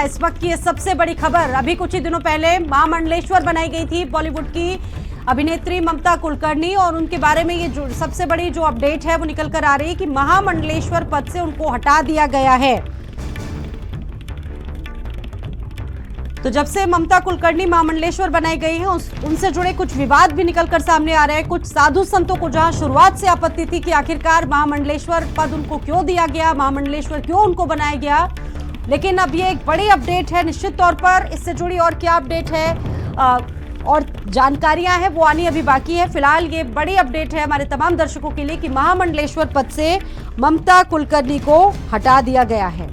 इस वक्त की सबसे बड़ी खबर, अभी कुछ ही दिनों पहले महामंडलेश्वर बनाई गई थी बॉलीवुड की अभिनेत्री ममता कुलकर्णी, और उनके बारे में ये जो सबसे बड़ी जो अपडेट है वो निकल कर आ रही है कि महामंडलेश्वर पद से उनको हटा दिया गया है। तो जब से ममता कुलकर्णी महामंडलेश्वर बनाई गई है उनसे जुड़े कुछ विवाद भी निकलकर सामने आ रहे हैं। कुछ साधु संतों को जहां शुरुआत से आपत्ति थी कि आखिरकार महामंडलेश्वर पद उनको क्यों दिया गया, महामंडलेश्वर क्यों उनको बनाया गया, लेकिन अब ये एक बड़ी अपडेट है। निश्चित तौर पर इससे जुड़ी और क्या अपडेट है और जानकारियां हैं वो आनी अभी बाकी है। फिलहाल ये बड़ी अपडेट है हमारे तमाम दर्शकों के लिए कि महामंडलेश्वर पद से ममता कुलकर्णी को हटा दिया गया है।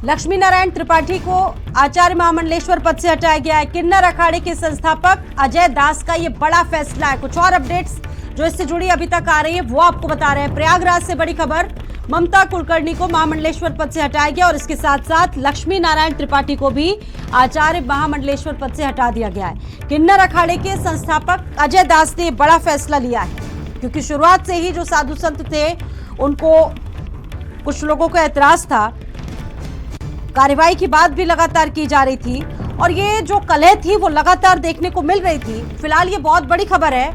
लक्ष्मी नारायण त्रिपाठी को आचार्य महामंडलेश्वर पद से हटाया गया है। किन्नर अखाड़े के संस्थापक अजय दास का ये बड़ा फैसला है। कुछ और अपडेट्स जो इससे जुड़ी अभी तक आ रही है वो आपको बता रहे हैं। प्रयागराज से बड़ी खबर, ममता कुलकर्णी को महामंडलेश्वर पद से हटाया गया और इसके साथ साथ लक्ष्मी नारायण त्रिपाठी को भी आचार्य महामंडलेश्वर पद से हटा दिया गया है। किन्नर अखाड़े के संस्थापक अजय दास ने बड़ा फैसला लिया है, क्योंकि शुरुआत से ही जो साधु संत थे उनको कुछ लोगों का एतराज था, कार्रवाई की बात भी लगातार की जा रही थी और ये जो कलह थी वो लगातार देखने को मिल रही थी। फिलहाल ये बहुत बड़ी खबर है,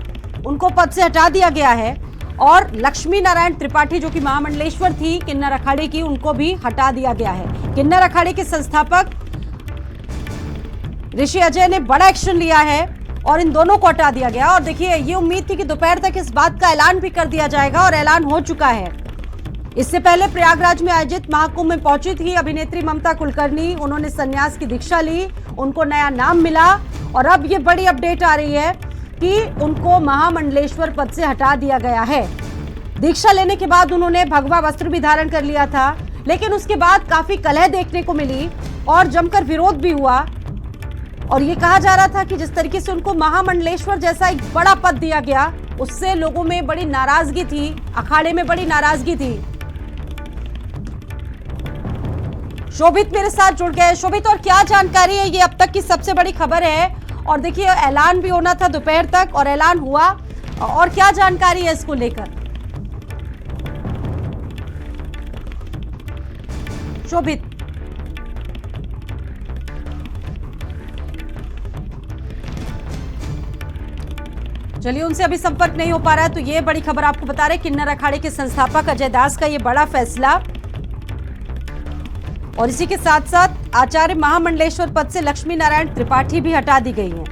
उनको पद से हटा दिया गया है और लक्ष्मी नारायण त्रिपाठी जो कि महामंडलेश्वर थी किन्नर अखाड़े की, उनको भी हटा दिया गया है। किन्नर अखाड़े के संस्थापक ऋषि अजय ने बड़ा एक्शन लिया है और इन दोनों को हटा दिया गया। और देखिए, ये उम्मीद थी कि दोपहर तक इस बात का ऐलान भी कर दिया जाएगा और ऐलान हो चुका है। इससे पहले प्रयागराज में आयोजित महाकुंभ में पहुंची थी अभिनेत्री ममता कुलकर्णी। उन्होंने संन्यास की दीक्षा ली, उनको नया नाम मिला और अब ये बड़ी अपडेट आ रही है कि उनको महामंडलेश्वर पद से हटा दिया गया है। दीक्षा लेने के बाद उन्होंने भगवा वस्त्र भी धारण कर लिया था, लेकिन उसके बाद काफी कलह देखने को मिली और जमकर विरोध भी हुआ। और ये कहा जा रहा था कि जिस तरीके से उनको महामंडलेश्वर जैसा एक बड़ा पद दिया गया, उससे लोगों में बड़ी नाराजगी थी, अखाड़े में बड़ी नाराजगी थी। शोभित मेरे साथ जुड़ गए। शोभित, और क्या जानकारी है? ये अब तक की सबसे बड़ी खबर है और देखिए ऐलान भी होना था दोपहर तक और ऐलान हुआ, और क्या जानकारी है इसको लेकर? शोभित, चलिए उनसे अभी संपर्क नहीं हो पा रहा है, तो ये बड़ी खबर आपको बता रहे किन्नर अखाड़े के संस्थापक अजय दास का ये बड़ा फैसला। और इसी के साथ साथ आचार्य महामंडलेश्वर पद से लक्ष्मी नारायण त्रिपाठी भी हटा दी गई हैं।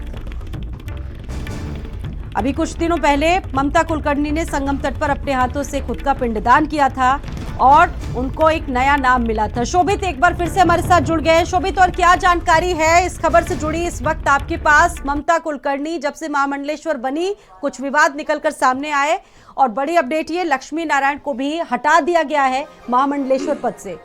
अभी कुछ दिनों पहले ममता कुलकर्णी ने संगम तट पर अपने हाथों से खुद का पिंडदान किया था और उनको एक नया नाम मिला था। शोभित एक बार फिर से हमारे साथ जुड़ गए। शोभित, और क्या जानकारी है इस खबर से जुड़ी इस वक्त आपके पास? ममता कुलकर्णी जब से महामंडलेश्वर बनी कुछ विवाद निकलकर सामने आए और बड़ी अपडेट ये लक्ष्मी नारायण को भी हटा दिया गया है महामंडलेश्वर पद से।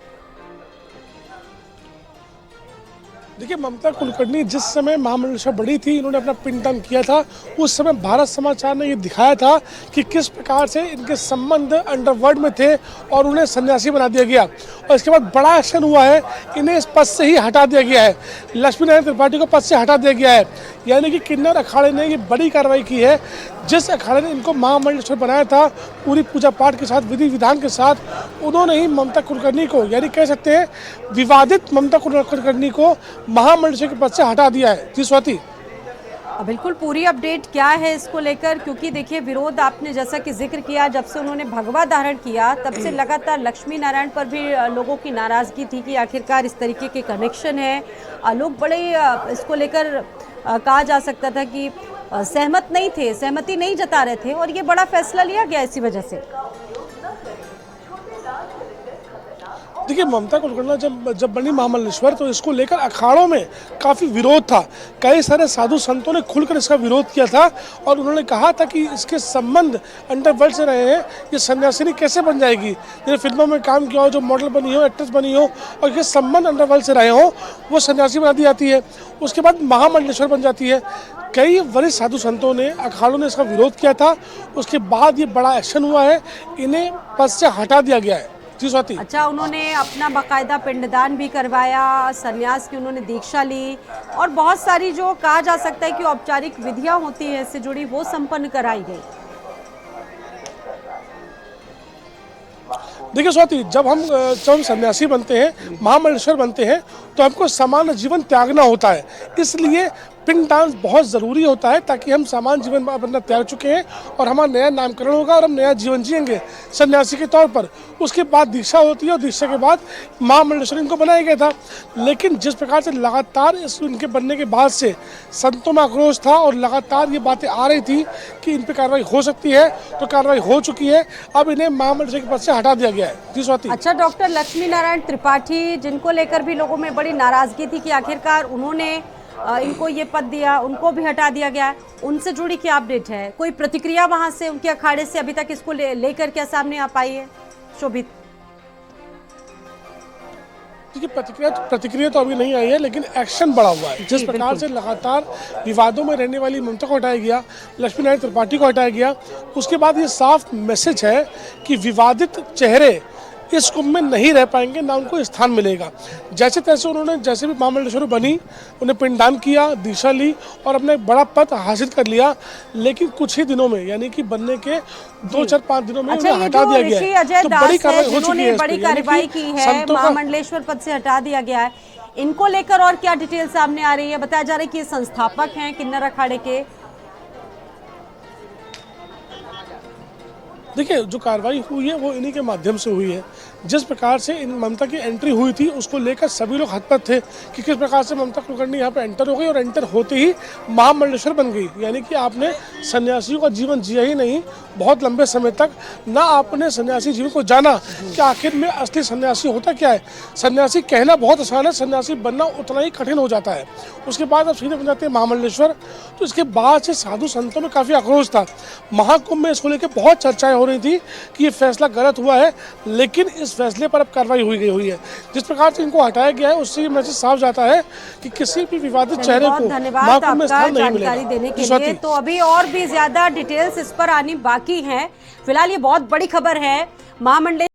देखिए, ममता कुलकर्णी जिस समय महामंडलेश्वर बड़ी थी, इन्होंने अपना पिंडदान किया था, उस समय भारत समाचार ने ये दिखाया था कि किस प्रकार से इनके संबंध अंडरवर्ल्ड में थे और उन्हें सन्यासी बना दिया गया। और इसके बाद बड़ा एक्शन हुआ है, इन्हें इस पद से ही हटा दिया गया है। लक्ष्मी नारायण त्रिपाठी को पद से हटा दिया गया है, यानी कि किन्नर अखाड़े ने ये बड़ी कार्रवाई की है। जिस अखाड़े ने इनको महामंडलेश्वर बनाया था, पूरी पूजा पाठ के साथ, विधि विधान के साथ, उन्होंने ही ममता कुलकर्णी को, यानी कह सकते हैं विवादित ममता कुलकर्णी को महामंडलेश्वर के पद से हटा दिया है। जी स्वाति, बिल्कुल पूरी अपडेट क्या है इसको लेकर, क्योंकि देखिए विरोध आपने जैसा कि जिक्र किया, जब से उन्होंने भगवा धारण किया तब से लगातार लक्ष्मी नारायण पर भी लोगों की नाराजगी थी कि आखिरकार इस तरीके के कनेक्शन है। लोग बड़े इसको लेकर कहा जा सकता था कि सहमत नहीं थे, सहमति नहीं जता रहे थे, और ये बड़ा फैसला लिया गया इसी वजह से। देखिए, ममता कुलकर्णी जब बनी महामंडलेश्वर तो इसको लेकर अखाड़ों में काफ़ी विरोध था। कई सारे साधु संतों ने खुलकर इसका विरोध किया था और उन्होंने कहा था कि इसके संबंध अंडरवर्ल्ड से रहे हैं, ये सन्यासिनी कैसे बन जाएगी, जैसे फिल्मों में काम किया हो, जो मॉडल बनी हो, एक्ट्रेस बनी हो और ये संबंध अंडरवर्ल्ड से रहे हो, वो सन्यासी बना दी जाती है, उसके बाद महामंडलेश्वर बन जाती है। कई वरिष्ठ साधु संतों ने, अखाड़ों ने इसका विरोध किया था, उसके बाद ये बड़ा एक्शन हुआ है, इन्हें पद से हटा दिया गया है। जी स्वाति। अच्छा, उन्होंने अपना बाकायदा पिंडदान भी करवाया, सन्यास की उन्होंने दीक्षा ली और बहुत सारी जो कहा जा सकता है कि औपचारिक विधियां होती हैं इससे जुड़ी, वो संपन्न कराई गई। देखिए स्वाति, जब हम सन्यासी बनते हैं, महामंडलेश्वर बनते हैं, तो हमको सामान्य जीवन त्यागना होता है। इसलिए पिंडदान बहुत ज़रूरी होता है, ताकि हम सामान्य जीवन अपना त्याग चुके हैं और हमारा नया नामकरण होगा और हम नया जीवन जिएंगे सन्यासी के तौर पर। उसके बाद दीक्षा होती है और दीक्षा के बाद महामंडलेश्वर इनको बनाया गया था। लेकिन जिस प्रकार से लगातार इनके बनने के बाद से संतों में आक्रोश था और लगातार ये बातें आ रही थी कि इन पर कार्रवाई हो सकती है, तो कार्रवाई हो चुकी है। अब इन्हें महामंडलेश्वर के पद से हटा दिया गया है। जी स्वाति। अच्छा, डॉक्टर लक्ष्मी नारायण त्रिपाठी, जिनको लेकर भी लोगों में बड़ी नाराजगी थी कि आखिरकार उन्होंने इनको ये पद दिया, उनको भी हटा दिया गया, उनसे जुड़ी क्या अपडेट है? कोई प्रतिक्रिया वहां से, उनके अखाड़े से अभी तक इसको लेकर क्या सामने आ पाई है? शोभित, देखिए प्रतिक्रिया तो अभी नहीं आई है, लेकिन एक्शन बढ़ा हुआ है। जिस प्रकार से लगातार विवादों में रहने वाली ममता को हटाया गया, लक्ष्मी नारायण त्रिपाठी को हटाया गया, उसके बाद ये साफ मैसेज है कि विवादित चेहरे इस कुंभ में नहीं रह पाएंगे, ना उनको स्थान मिलेगा। जैसे तैसे उन्होंने, जैसे भी महामंडलेश्वर बनी, उन्हें पिंडदान किया, दीक्षा ली और अपना एक बड़ा पद हासिल कर लिया। लेकिन कुछ ही दिनों में, यानी कि बनने के 2-4-5 दिनों में उन्हें हटा दिया गया है। अजय तो दास बड़ी कार्रवाई हो चुकी है, बड़ी कार्रवाई की है, महामंडलेश्वर पद से हटा दिया गया है। इनको लेकर और क्या डिटेल सामने आ रही है? बताया जा रहा है कि ये संस्थापक हैं किन्नर अखाड़े के। देखिए, जो कार्रवाई हुई है वो इन्हीं के माध्यम से हुई है। जिस प्रकार से इन ममता की एंट्री हुई थी, उसको लेकर सभी लोग हतपथ थे कि किस प्रकार से ममता कुलकर्णी यहाँ पे एंटर हो गई और एंटर होते ही महामंडलेश्वर बन गई। यानी कि आपने सन्यासियों का जीवन जिया ही नहीं, बहुत लंबे समय तक ना आपने सन्यासी जीवन को जाना कि आखिर में असली सन्यासी होता क्या है। सन्यासी कहना बहुत आसान है, सन्यासी बनना उतना ही कठिन हो जाता है। उसके बाद अब सीधे बन जाते हैं महामंडलेश्वर। तो इसके बाद से साधु संतों में काफ़ी आक्रोश था। महाकुंभ में इसको लेकर बहुत चर्चाएं हो रही थी कि ये फैसला गलत हुआ है, लेकिन इस फैसले पर अब कार्रवाई हुई है। जिस प्रकार से इनको हटाया गया है, उससे ये मैसेज साफ जाता है कि किसी भी विवादित चेहरे को महाकुंभ में स्थान नहीं मिलेगा। जानकारी देने के लिए। तो अभी और भी ज्यादा डिटेल्स इस पर आनी बाकी हैं। फिलहाल ये बहुत बड़ी खबर है। महामंडलेश्वर